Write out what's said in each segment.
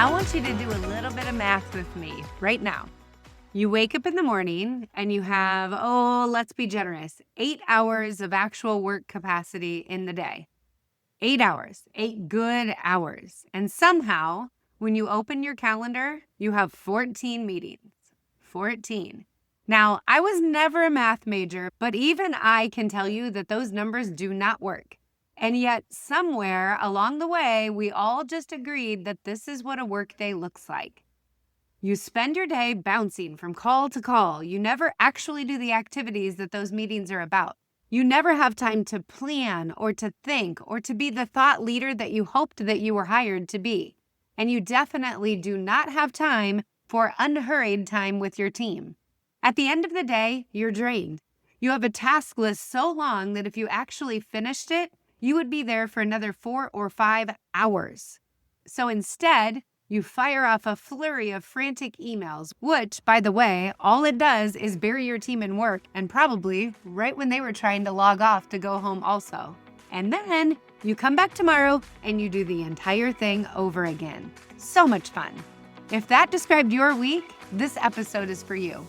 I want you to do a little bit of math with me right now. You wake up in the morning and you have, let's be generous, 8 hours of actual work capacity in the day. 8 hours, 8 good hours. And somehow, when you open your calendar, you have 14 meetings. 14. Now, I was never a math major, but even I can tell you that those numbers do not work. And yet, somewhere along the way, we all just agreed that this is what a workday looks like. You spend your day bouncing from call to call. You never actually do the activities that those meetings are about. You never have time to plan or to think or to be the thought leader that you hoped that you were hired to be. And you definitely do not have time for unhurried time with your team. At the end of the day, you're drained. You have a task list so long that if you actually finished it, you would be there for another 4 or 5 hours. So instead, you fire off a flurry of frantic emails, which, by the way, all it does is bury your team in work, and probably right when they were trying to log off to go home also. And then you come back tomorrow and you do the entire thing over again. So much fun. If that described your week, this episode is for you.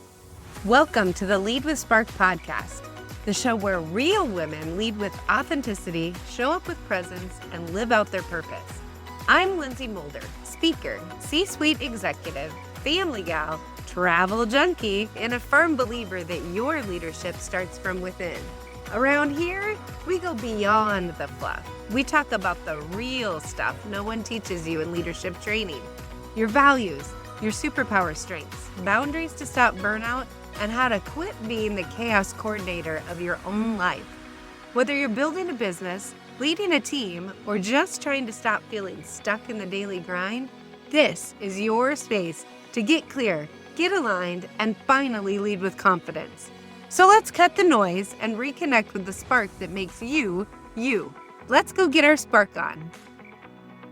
Welcome to the Lead with Spark podcast, the show where real women lead with authenticity, show up with presence, and live out their purpose. I'm Lynsey Mulder, speaker, C-suite executive, family gal, travel junkie, and a firm believer that your leadership starts from within. Around here, we go beyond the fluff. We talk about the real stuff no one teaches you in leadership training. Your values, your superpower strengths, boundaries to stop burnout, and how to quit being the chaos coordinator of your own life. Whether you're building a business, leading a team, or just trying to stop feeling stuck in the daily grind, this is your space to get clear, get aligned, and finally lead with confidence. So let's cut the noise and reconnect with the spark that makes you, you. Let's go get our spark on.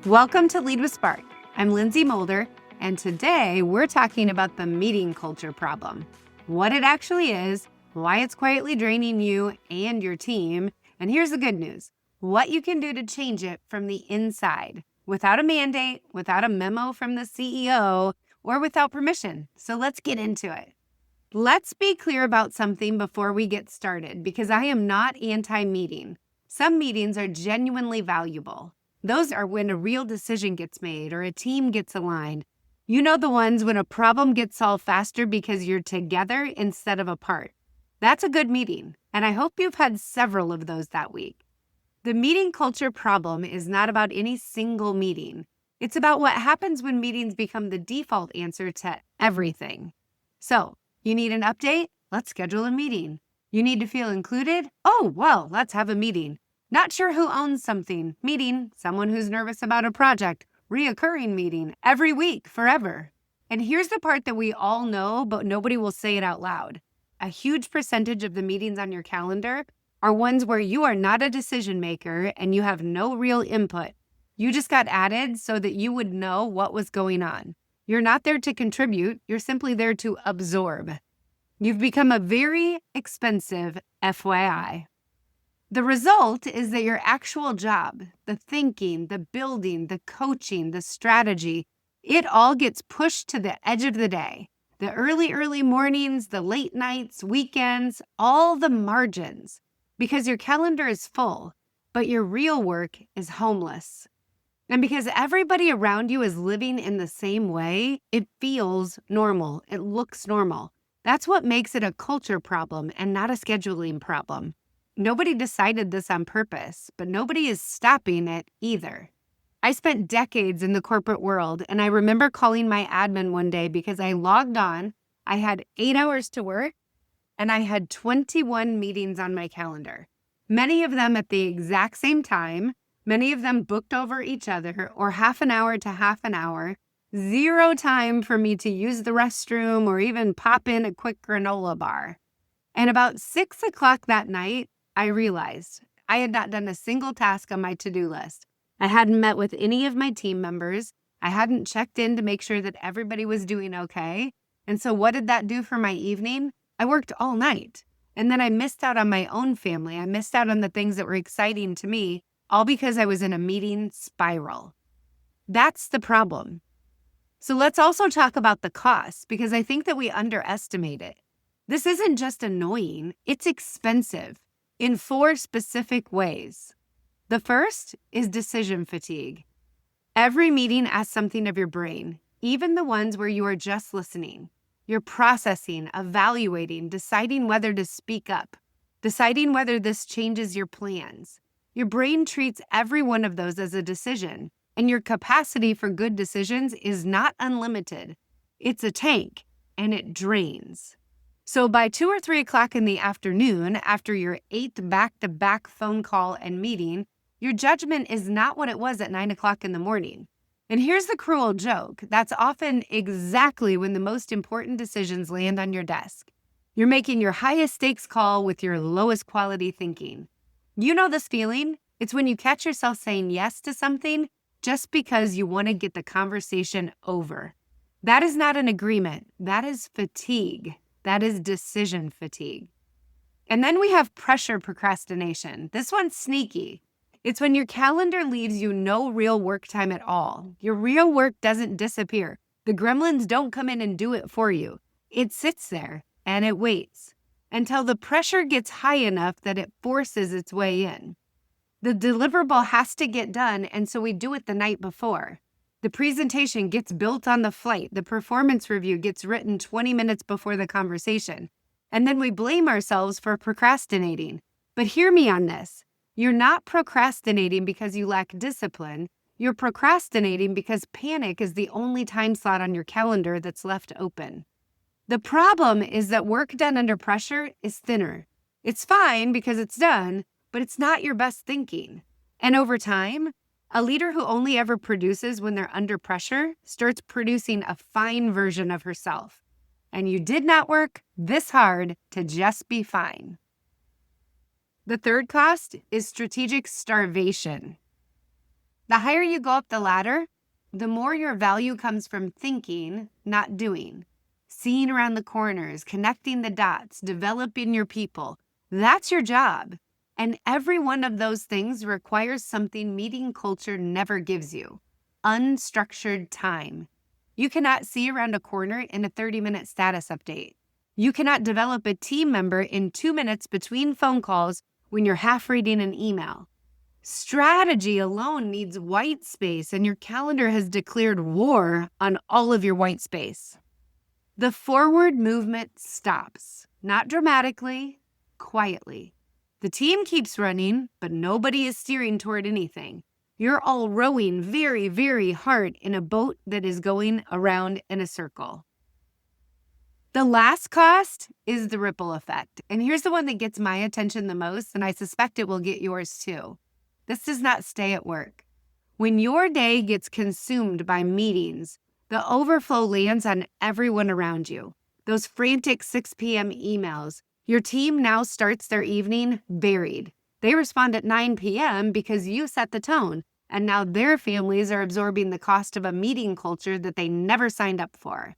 Welcome to Lead with Spark. I'm Lynsey Mulder, and today we're talking about the meeting culture problem. What it actually is, why it's quietly draining you and your team, and here's the good news. What you can do to change it from the inside, without a mandate, without a memo from the CEO, or without permission. So let's get into it. Let's be clear about something before we get started, because I am not anti-meeting. Some meetings are genuinely valuable. Those are when a real decision gets made or a team gets aligned. You know the ones when a problem gets solved faster because you're together instead of apart. That's a good meeting, and I hope you've had several of those that week. The meeting culture problem is not about any single meeting. It's about what happens when meetings become the default answer to everything. So, you need an update? Let's schedule a meeting. You need to feel included? Oh, well, let's have a meeting. Not sure who owns something? Meeting. Someone who's nervous about a project? Reoccurring meeting. Every week, forever. And here's the part that we all know, but nobody will say it out loud. A huge percentage of the meetings on your calendar are ones where you are not a decision maker and you have no real input. You just got added so that you would know what was going on. You're not there to contribute. You're simply there to absorb. You've become a very expensive FYI. The result is that your actual job, the thinking, the building, the coaching, the strategy, it all gets pushed to the edge of the day. The early mornings, the late nights, weekends, all the margins. Because your calendar is full, but your real work is homeless. And because everybody around you is living in the same way, it feels normal. It looks normal. That's what makes it a culture problem and not a scheduling problem. Nobody decided this on purpose, but nobody is stopping it either. I spent decades in the corporate world, and I remember calling my admin one day because I logged on, I had 8 hours to work, and I had 21 meetings on my calendar. Many of them at the exact same time, many of them booked over each other, or half an hour to half an hour, zero time for me to use the restroom or even pop in a quick granola bar. And about 6 o'clock that night, I realized I had not done a single task on my to-do list. I hadn't met with any of my team members. I hadn't checked in to make sure that everybody was doing okay. And so what did that do for my evening? I worked all night. And then I missed out on my own family. I missed out on the things that were exciting to me, all because I was in a meeting spiral. That's the problem. So let's also talk about the cost, because I think that we underestimate it. This isn't just annoying, it's expensive in 4 specific ways. The first is decision fatigue. Every meeting asks something of your brain, even the ones where you are just listening. You're processing, evaluating, deciding whether to speak up, deciding whether this changes your plans. Your brain treats every one of those as a decision, and your capacity for good decisions is not unlimited. It's a tank, and it drains. So by 2 or 3 o'clock in the afternoon, after your 8th back-to-back phone call and meeting, your judgment is not what it was at 9 o'clock in the morning. And here's the cruel joke. That's often exactly when the most important decisions land on your desk. You're making your highest stakes call with your lowest quality thinking. You know this feeling? It's when you catch yourself saying yes to something just because you want to get the conversation over. That is not an agreement. That is fatigue. That is decision fatigue. And then we have pressure procrastination. This one's sneaky. It's when your calendar leaves you no real work time at all. Your real work doesn't disappear. The gremlins don't come in and do it for you. It sits there and it waits until the pressure gets high enough that it forces its way in. The deliverable has to get done, and so we do it the night before. The presentation gets built on the flight. The performance review gets written 20 minutes before the conversation. And then we blame ourselves for procrastinating. But hear me on this. You're not procrastinating because you lack discipline. You're procrastinating because panic is the only time slot on your calendar that's left open. The problem is that work done under pressure is thinner. It's fine because it's done, but it's not your best thinking. And over time, a leader who only ever produces when they're under pressure starts producing a fine version of herself. And you did not work this hard to just be fine. The third cost is strategic starvation. The higher you go up the ladder, the more your value comes from thinking, not doing. Seeing around the corners, connecting the dots, developing your people. That's your job. And every one of those things requires something meeting culture never gives you: unstructured time. You cannot see around a corner in a 30-minute status update. You cannot develop a team member in 2 minutes between phone calls when you're half reading an email. Strategy alone needs white space, and your calendar has declared war on all of your white space. The forward movement stops, not dramatically, quietly. The team keeps running, but nobody is steering toward anything. You're all rowing very, very hard in a boat that is going around in a circle. The last cost is the ripple effect. And here's the one that gets my attention the most, and I suspect it will get yours too. This does not stay at work. When your day gets consumed by meetings, the overflow lands on everyone around you. Those frantic 6 p.m. emails, your team now starts their evening buried. They respond at 9 p.m. because you set the tone, and now their families are absorbing the cost of a meeting culture that they never signed up for.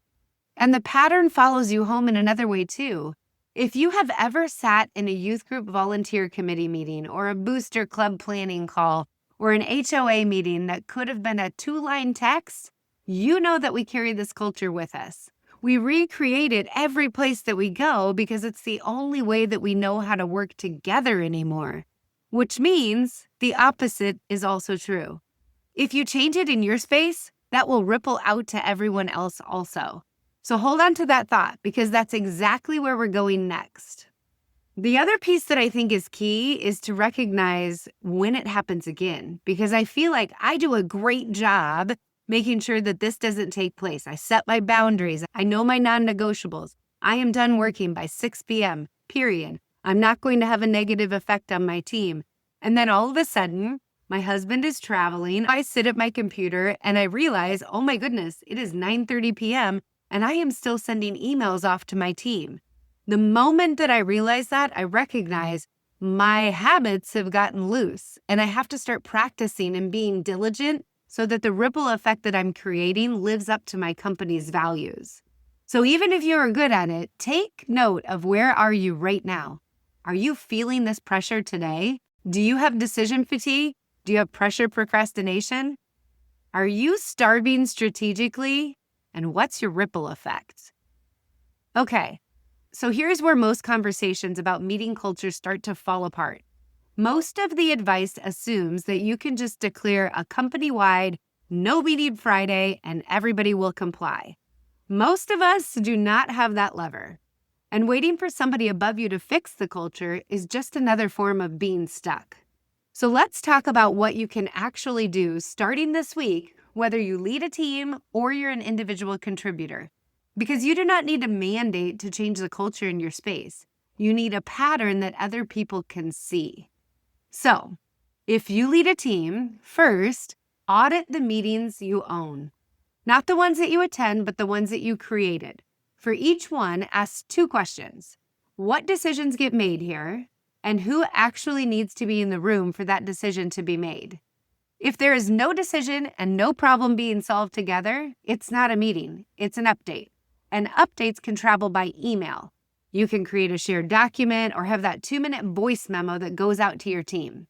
And the pattern follows you home in another way too. If you have ever sat in a youth group volunteer committee meeting or a booster club planning call or an HOA meeting that could have been a 2-line text, you know that we carry this culture with us. We recreate it every place that we go because it's the only way that we know how to work together anymore. Which means the opposite is also true. If you change it in your space, that will ripple out to everyone else also. So hold on to that thought, because that's exactly where we're going next. The other piece that I think is key is to recognize when it happens again, because I feel like I do a great job making sure that this doesn't take place. I set my boundaries. I know my non-negotiables. I am done working by 6 p.m., period. I'm not going to have a negative effect on my team. And then all of a sudden, my husband is traveling. I sit at my computer and I realize, oh my goodness, it is 9:30 p.m. and I am still sending emails off to my team. The moment that I realize that, I recognize my habits have gotten loose and I have to start practicing and being diligent so that the ripple effect that I'm creating lives up to my company's values. So even if you're good at it, take note of where are you right now. Are you feeling this pressure today? Do you have decision fatigue? Do you have pressure procrastination? Are you starving strategically? And what's your ripple effect? Okay, so here's where most conversations about meeting culture start to fall apart. Most of the advice assumes that you can just declare a company-wide no meeting Friday and everybody will comply. Most of us do not have that lever. And waiting for somebody above you to fix the culture is just another form of being stuck. So let's talk about what you can actually do starting this week, whether you lead a team or you're an individual contributor. Because you do not need a mandate to change the culture in your space. You need a pattern that other people can see. So, if you lead a team, first, audit the meetings you own. Not the ones that you attend, but the ones that you created. For each one, ask 2 questions. What decisions get made here? And who actually needs to be in the room for that decision to be made? If there is no decision and no problem being solved together, it's not a meeting, it's an update. And updates can travel by email. You can create a shared document or have that 2-minute voice memo that goes out to your team.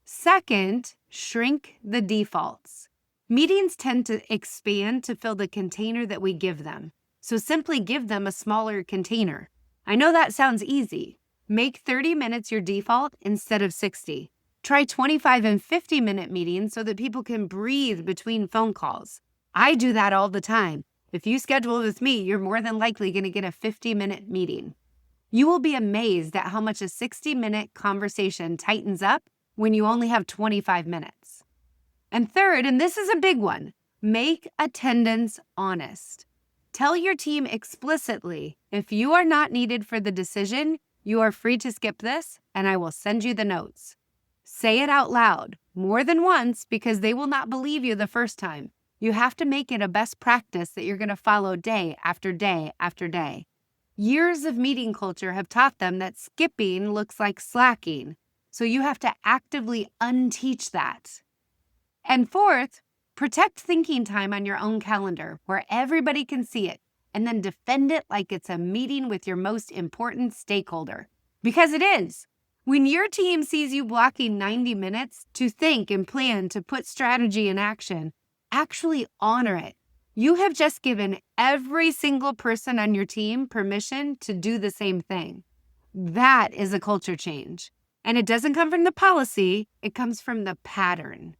Second, shrink the defaults. Meetings tend to expand to fill the container that we give them. So simply give them a smaller container. I know that sounds easy. Make 30 minutes your default instead of 60. Try 25 and 50-minute meetings so that people can breathe between phone calls. I do that all the time. If you schedule with me, you're more than likely going to get a 50-minute meeting. You will be amazed at how much a 60-minute conversation tightens up when you only have 25 minutes. And third, and this is a big one, make attendance honest. Tell your team explicitly, if you are not needed for the decision, you are free to skip this, and I will send you the notes. Say it out loud, more than once, because they will not believe you the first time. You have to make it a best practice that you're going to follow day after day after day. Years of meeting culture have taught them that skipping looks like slacking, so you have to actively unteach that. And fourth, protect thinking time on your own calendar where everybody can see it, and then defend it like it's a meeting with your most important stakeholder. Because it is. When your team sees you blocking 90 minutes to think and plan to put strategy in action, actually honor it. You have just given every single person on your team permission to do the same thing. That is a culture change. And it doesn't come from the policy, it comes from the pattern.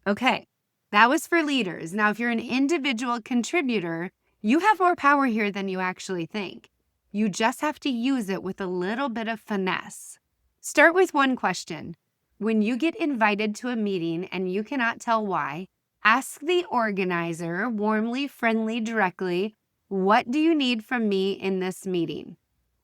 Okay, that was for leaders. Now, if you're an individual contributor, you have more power here than you actually think. You just have to use it with a little bit of finesse. Start with one question. When you get invited to a meeting and you cannot tell why, ask the organizer, warmly, friendly, directly, what do you need from me in this meeting?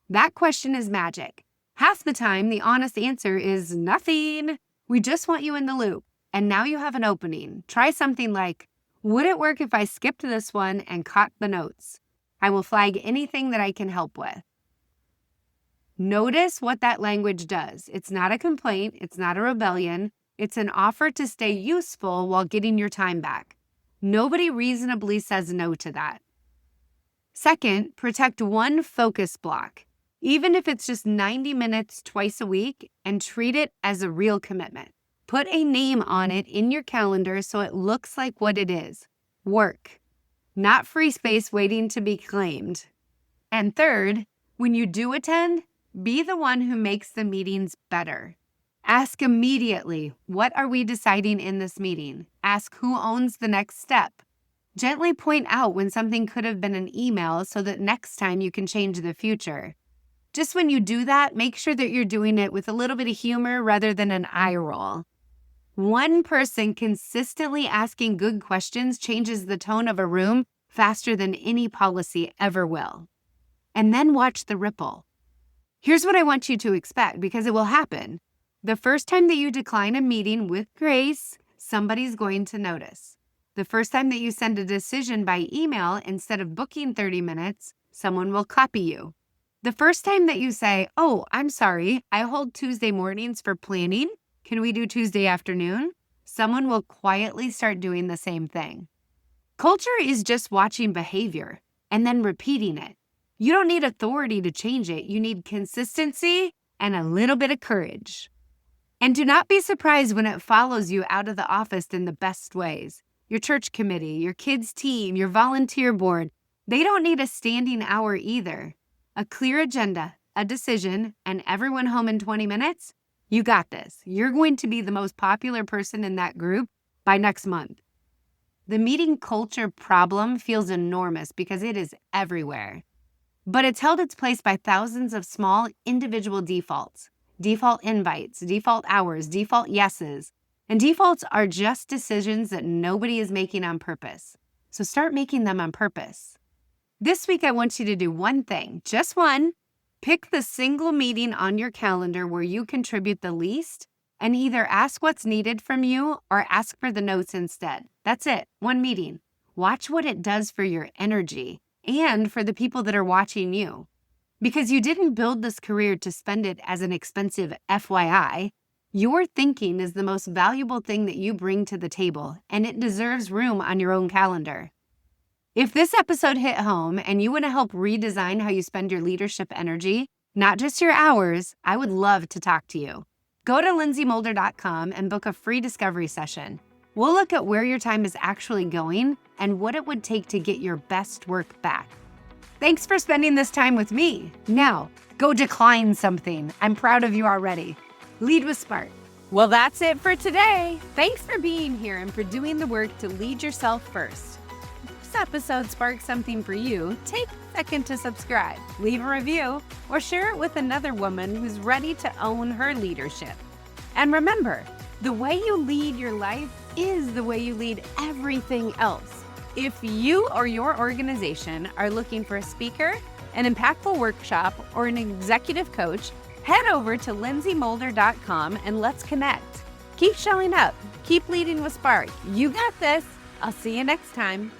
That question is magic. Half the time, the honest answer is nothing. We just want you in the loop. And now you have an opening. Try something like, would it work if I skipped this one and caught the notes? I will flag anything that I can help with. Notice what that language does. It's not a complaint. It's not a rebellion. It's an offer to stay useful while getting your time back. Nobody reasonably says no to that. Second, protect one focus block, even if it's just 90 minutes twice a week, and treat it as a real commitment. Put a name on it in your calendar so it looks like what it is. Work, not free space waiting to be claimed. And third, when you do attend, be the one who makes the meetings better. Ask immediately, what are we deciding in this meeting? Ask who owns the next step. Gently point out when something could have been an email so that next time you can change the future. Just when you do that, make sure that you're doing it with a little bit of humor rather than an eye roll. One person consistently asking good questions changes the tone of a room faster than any policy ever will. And then watch the ripple. Here's what I want you to expect, because it will happen. The first time that you decline a meeting with grace, somebody's going to notice. The first time that you send a decision by email instead of booking 30 minutes, someone will copy you. The first time that you say, oh, I'm sorry, I hold Tuesday mornings for planning. Can we do Tuesday afternoon? Someone will quietly start doing the same thing. Culture is just watching behavior and then repeating it. You don't need authority to change it. You need consistency and a little bit of courage. And do not be surprised when it follows you out of the office in the best ways. your church committee, your kids' team, your volunteer board. They don't need a standing hour either. A clear agenda, a decision, and everyone home in 20 minutes? You got this. You're going to be the most popular person in that group by next month. The meeting culture problem feels enormous because it is everywhere. But it's held its place by thousands of small individual defaults, default invites, default hours, default yeses. And defaults are just decisions that nobody is making on purpose. So start making them on purpose. This week, I want you to do one thing, just one. Pick the single meeting on your calendar where you contribute the least and either ask what's needed from you or ask for the notes instead. That's it, one meeting. Watch what it does for your energy and for the people that are watching you. Because you didn't build this career to spend it as an expensive FYI. Your thinking is the most valuable thing that you bring to the table, and it deserves room on your own calendar. If this episode hit home and you want to help redesign how you spend your leadership energy, not just your hours, I would love to talk to you. Go to lynseymoulder.com and book a free discovery session. We'll look at where your time is actually going and what it would take to get your best work back. Thanks for spending this time with me. Now, go decline something. I'm proud of you already. Lead with spark. Well, that's it for today. Thanks for being here and for doing the work to lead yourself first. If this episode sparked something for you, take a second to subscribe, leave a review, or share it with another woman who's ready to own her leadership. And remember, the way you lead your life is the way you lead everything else. If you or your organization are looking for a speaker, an impactful workshop, or an executive coach, head over to lynseymoulder.com and let's connect. Keep showing up. Keep leading with spark. You got this. I'll see you next time.